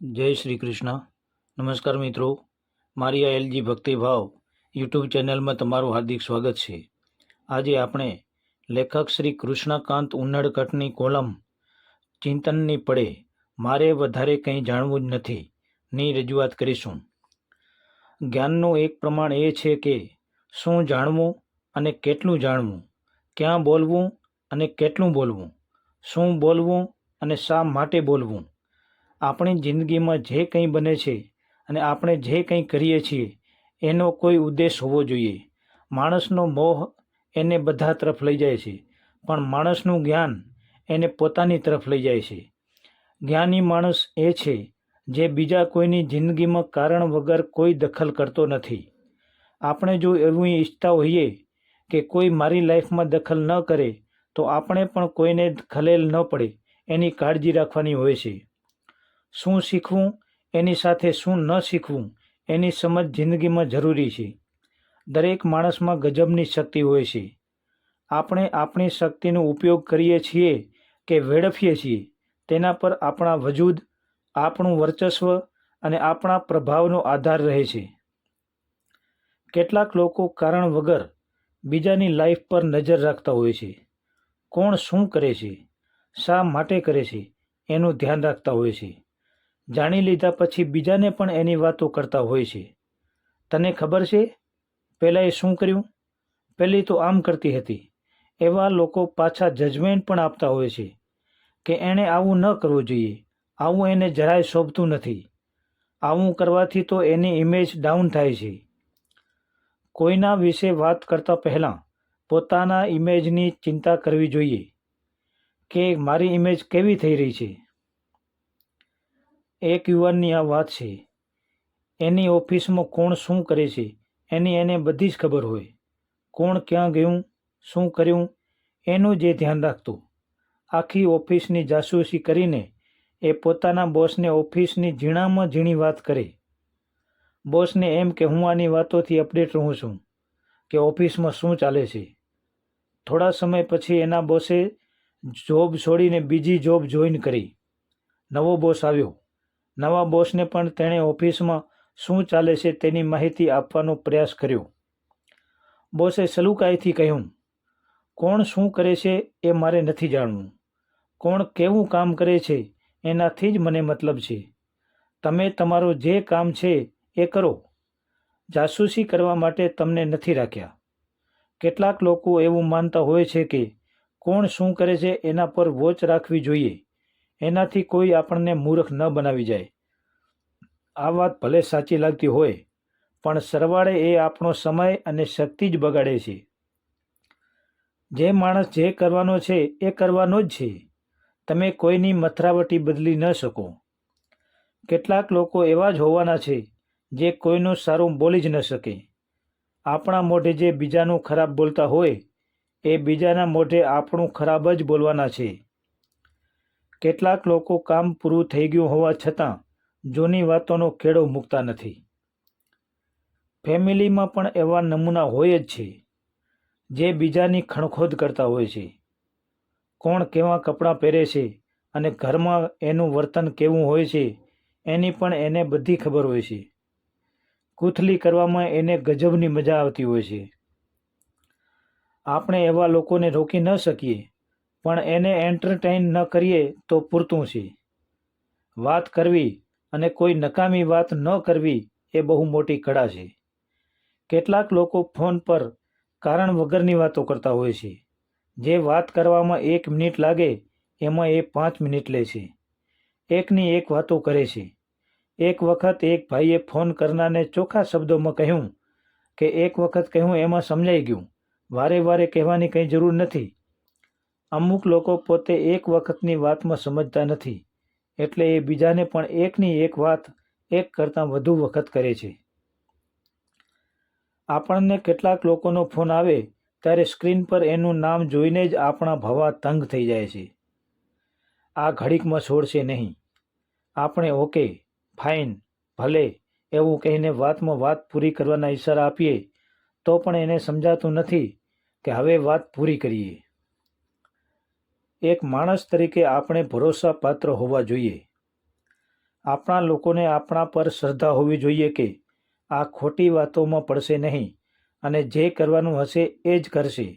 જય શ્રી કૃષ્ણ. નમસ્કાર મિત્રો, મારી આ એલજી ભક્તિભાવ યુટ્યુબ ચેનલમાં તમારું હાર્દિક સ્વાગત છે. આજે આપણે લેખક શ્રી કૃષ્ણકાંત ઉનડકટની કોલમ ચિંતનની પડે મારે વધારે કંઈ જાણવું જ નથી ની રજૂઆત કરીશું. જ્ઞાનનું એક પ્રમાણ એ છે કે શું જાણવું અને કેટલું જાણવું, ક્યાં બોલવું અને કેટલું બોલવું, શું બોલવું અને શા માટે બોલવું. આપણી જિંદગીમાં જે કંઈ બને છે અને આપણે જે કંઈ કરીએ છીએ એનો કોઈ ઉદ્દેશ હોવો જોઈએ. માણસનો મોહ એને બધા તરફ લઈ જાય છે, પણ માણસનું જ્ઞાન એને પોતાની તરફ લઈ જાય છે. જ્ઞાની માણસ એ છે જે બીજા કોઈની જિંદગીમાં કારણ વગર કોઈ દખલ કરતો નથી. આપણે જો એવું ઈચ્છતા હોઈએ કે કોઈ મારી લાઈફમાં દખલ ન કરે તો આપણે પણ કોઈને ખલેલ ન પડે એની કાળજી રાખવાની હોય છે. શું શીખવું એની સાથે શું ન શીખવું એની સમજ જિંદગીમાં જરૂરી છે. દરેક માણસમાં ગજબની શક્તિ હોય છે. આપણે આપણી શક્તિનો ઉપયોગ કરીએ છીએ કે વેડફીએ છીએ તેના પર આપણા વજૂદ, આપણું વર્ચસ્વ અને આપણા પ્રભાવનો આધાર રહે છે. કેટલાક લોકો કારણ વગર બીજાની લાઈફ પર નજર રાખતા હોય છે. કોણ શું કરે છે, શા માટે કરે છે એનું ધ્યાન રાખતા હોય છે. જાણી લીધા પછી બીજાને પણ એની વાતો કરતા હોય છે. તને ખબર છે પહેલાં એ શું કર્યું, પહેલી તો આમ કરતી હતી. એવા લોકો પાછા જજમેન્ટ પણ આપતા હોય છે કે એણે આવું ન કરવું જોઈએ, આવું એને જરાય શોભતું નથી, આવું કરવાથી તો એની ઇમેજ ડાઉન થાય છે. કોઈના વિશે વાત કરતાં પહેલાં પોતાના ઇમેજની ચિંતા કરવી જોઈએ કે મારી ઇમેજ કેવી થઈ રહી છે. એક યુવાનની આ વાત છે. એની ઓફિસમાં કોણ શું કરે છે એની એને બધી જ ખબર હોય. કોણ ક્યાં ગયું, શું કર્યું એનું જે ધ્યાન રાખતો. આખી ઓફિસની જાસૂસી કરીને એ પોતાના બોસને ઓફિસની ઝીણામાં ઝીણી વાત કરે. બોસને એમ કે હું આની વાતોથી અપડેટ રહું છું કે ઓફિસમાં શું ચાલે છે. થોડા સમય પછી એના બોસે જોબ છોડીને બીજી જોબ જોઈન કરી. નવો બોસ આવ્યો. નવા બોસને પણ તેણે ઓફિસમાં શું ચાલે છે તેની માહિતી આપવાનો પ્રયાસ કર્યો. બોસે સલુકાઈથી કહ્યું, કોણ શું કરે છે એ મારે નથી જાણવું, કોણ કેવું કામ કરે છે એનાથી જ મને મતલબ છે. તમે તમારું જે કામ છે એ કરો. જાસૂસી કરવા માટે તમને નથી રાખ્યા. કેટલાક લોકો એવું માનતા હોય છે કે કોણ શું કરે છે એના પર વોચ રાખવી જોઈએ, એનાથી કોઈ આપણને મૂર્ખ ન બનાવી જાય. આ વાત ભલે સાચી લાગતી હોય પણ સરવાળે એ આપણો સમય અને શક્તિ જ બગાડે છે. જે માણસ જે કરવાનો છે એ કરવાનો જ છે. તમે કોઈની મથરાવટી બદલી ન શકો. કેટલાક લોકો એવા જ હોવાના છે જે કોઈનું સારું બોલી જ ન શકે. આપણા મોઢે જે બીજાનું ખરાબ બોલતા હોય એ બીજાના મોઢે આપણું ખરાબ જ બોલવાના છે. કેટલાક લોકો કામ પૂરું થઈ ગયું હોવા છતાં જૂની વાતોનો ખેડો મૂકતા નથી. ફેમિલીમાં પણ એવા નમૂના હોય જ છે જે બીજાની ખણખોદ કરતા હોય છે. કોણ કેવા કપડાં પહેરે છે અને ઘરમાં એનું વર્તન કેવું હોય છે એની પણ એને બધી ખબર હોય છે. કૂથલી કરવામાં એને ગજબની મજા આવતી હોય છે. આપણે એવા લોકોને રોકી ન શકીએ પણ એને એન્ટરટેઇન ન કરીએ તો પૂરતું છે. વાત કરવી અને કોઈ નકામી વાત ન કરવી એ બહુ મોટી કળા છે. કેટલાક લોકો ફોન પર કારણ વગરની વાતો કરતા હોય છે. જે વાત કરવામાં 1 મિનિટ લાગે એમાં એ 5 મિનિટ લે છે. એકની એક વાતો કરે છે. એક વખત એક ભાઈએ ફોન કરનારને ચોખ્ખા શબ્દોમાં કહ્યું કે એક વખત કહ્યું એમાં સમજાઈ ગયું, વારે વારે કહેવાની કંઈ જરૂર નથી. અમુક લોકો પોતે એક વખતની વાતમાં સમજતા નથી એટલે એ બીજાને પણ એકની એક વાત એક કરતાં વધુ વખત કરે છે. આપણને કેટલાક લોકોનો ફોન આવે ત્યારે સ્ક્રીન પર એનું નામ જોઈને જ આપણા ભવા તંગ થઈ જાય છે. આ ઘડીકમાં છોડશે નહીં. આપણે ઓકે, ફાઇન, ભલે એવું કહીને વાતમાં વાત પૂરી કરવાના ઈશારા આપીએ તો પણ એને સમજાતું નથી કે હવે વાત પૂરી કરીએ. એક માણસ તરીકે આપણે ભરોસાપાત્ર હોવા જોઈએ. આપણા લોકોને આપણા પર શ્રદ્ધા હોવી જોઈએ કે આ ખોટી વાતોમાં પડશે નહીં અને જે કરવાનું હશે એ જ કરશે.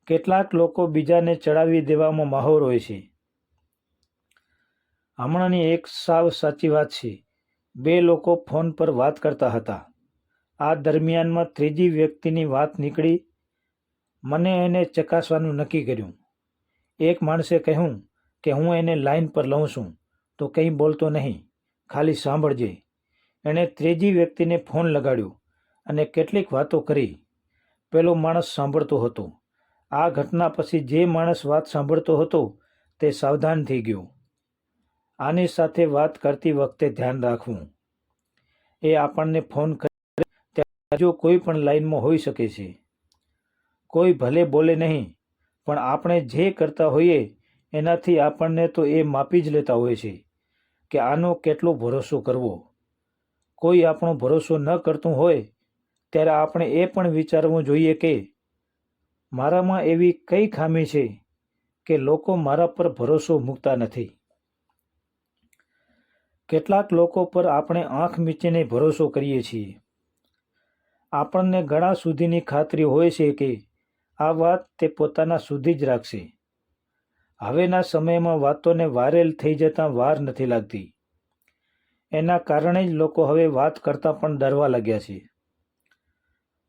કેટલાક લોકો બીજાને ચડાવી દેવામાં માહોર હોય છે. હમણાંની એક સાવ સાચી વાત છે. બે લોકો ફોન પર વાત કરતા હતા. આ દરમિયાનમાં ત્રીજી વ્યક્તિની વાત નીકળી. મને એને ચકાસવાનું નક્કી કર્યું. એક માણસે કહ્યું કે હું એને લાઈન પર લઉં છું, તો કંઈ બોલતો નહીં, ખાલી સાંભળજે. એણે ત્રીજી વ્યક્તિને ફોન લગાડ્યો અને કેટલીક વાતો કરી. પેલો માણસ સાંભળતો હતો. આ ઘટના પછી જે માણસ વાત સાંભળતો હતો તે સાવધાન થઈ ગયો. આની સાથે વાત કરતી વખતે ધ્યાન રાખવું. એ આપણને ફોન કરે ત્યારે જો કોઈ પણ લાઈનમાં હોઈ શકે છે. કોઈ ભલે બોલે નહીં, પણ આપણે જે કરતા હોઈએ એનાથી આપણને તો એ માપી જ લેતા હોય છે કે આનો કેટલો ભરોસો કરવો. કોઈ આપણો ભરોસો ન કરતું હોય ત્યારે આપણે એ પણ વિચારવું જોઈએ કે મારામાં એવી કઈ ખામી છે કે લોકો મારા પર ભરોસો મૂકતા નથી. કેટલાક લોકો પર આપણે આંખ મીચીને ભરોસો કરીએ છીએ. આપણને ઘણા સુધીની ખાતરી હોય છે કે આ વાત તે પોતાના સુધી જ રાખશે. હવેના સમયમાં વાતોને વાયરલ થઈ જતાં વાર નથી લાગતી. એના કારણે જ લોકો હવે વાત કરતાં પણ ડરવા લાગ્યા છે.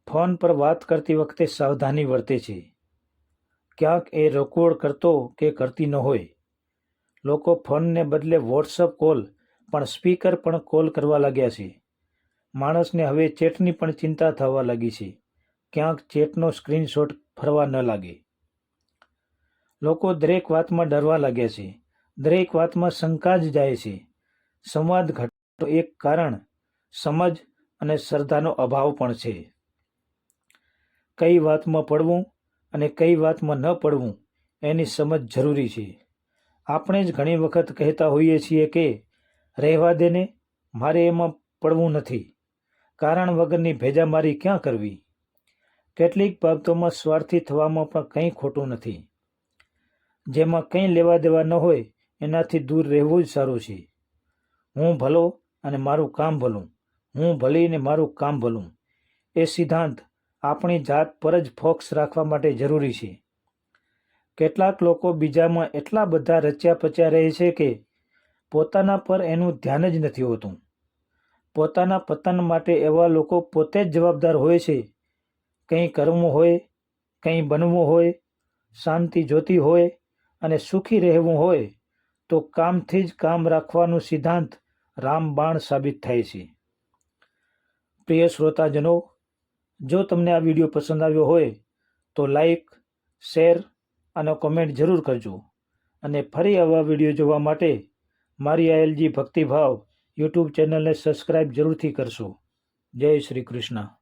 ફોન પર વાત કરતી વખતે સાવધાની વર્તે છે. ક્યાંક એ રેકોર્ડ કરતો કે કરતી ન હોય. લોકો ફોનને બદલે વોટ્સઅપ કોલ પણ સ્પીકર પણ કોલ કરવા લાગ્યા છે. માણસને હવે ચેટની પણ ચિંતા થવા લાગી છે. ક્યાંક ચેટનો સ્ક્રીનશોટ ફરવા ન લાગે. લોકો દરેક વાતમાં ડરવા લાગ્યા છે. દરેક વાતમાં શંકા જ જાય છે. સંવાદ ઘટવાનું એક કારણ સમજ અને શ્રદ્ધાનો અભાવ પણ છે. કઈ વાતમાં પડવું અને કઈ વાતમાં ન પડવું એની સમજ જરૂરી છે. આપણે જ ઘણી વખત કહેતા હોઈએ છીએ કે રહેવા દેને, મારે એમાં પડવું નથી, કારણ વગરની ભેજામારી ક્યાં કરવી. કેટલીક બાબતોમાં સ્વાર્થી થવામાં પણ કંઈ ખોટું નથી. જેમાં કંઈ લેવા દેવા ન હોય એનાથી દૂર રહેવું જ સારું છે. હું ભલો અને મારું કામ ભલું, હું ભલી ને મારું કામ ભલું, એ સિદ્ધાંત આપણી જાત પર જ ફોકસ રાખવા માટે જરૂરી છે. કેટલાક લોકો બીજામાં એટલા બધા રચ્યા પચ્યા રહે છે કે પોતાના પર એનું ધ્યાન જ નથી હોતું. પોતાના પતન માટે એવા લોકો પોતે જ જવાબદાર હોય છે. કંઈ કરવું હોય, કંઈ બનવું હોય, શાંતિ જોતી હોય અને સુખી રહેવું હોય તો કામથી જ કામ રાખવાનું સિદ્ધાંત રામબાણ સાબિત થાય છે. પ્રિય શ્રોતાજનો, જો તમને આ વિડીયો પસંદ આવ્યો હોય તો લાઈક, શેર અને કોમેન્ટ જરૂર કરજો. અને ફરી આવા વિડીયો જોવા માટે મારી આઈએલજી ભક્તિભાવ યુટ્યુબ ચેનલને સબસ્ક્રાઈબ જરૂરથી કરશો. જય શ્રી કૃષ્ણ.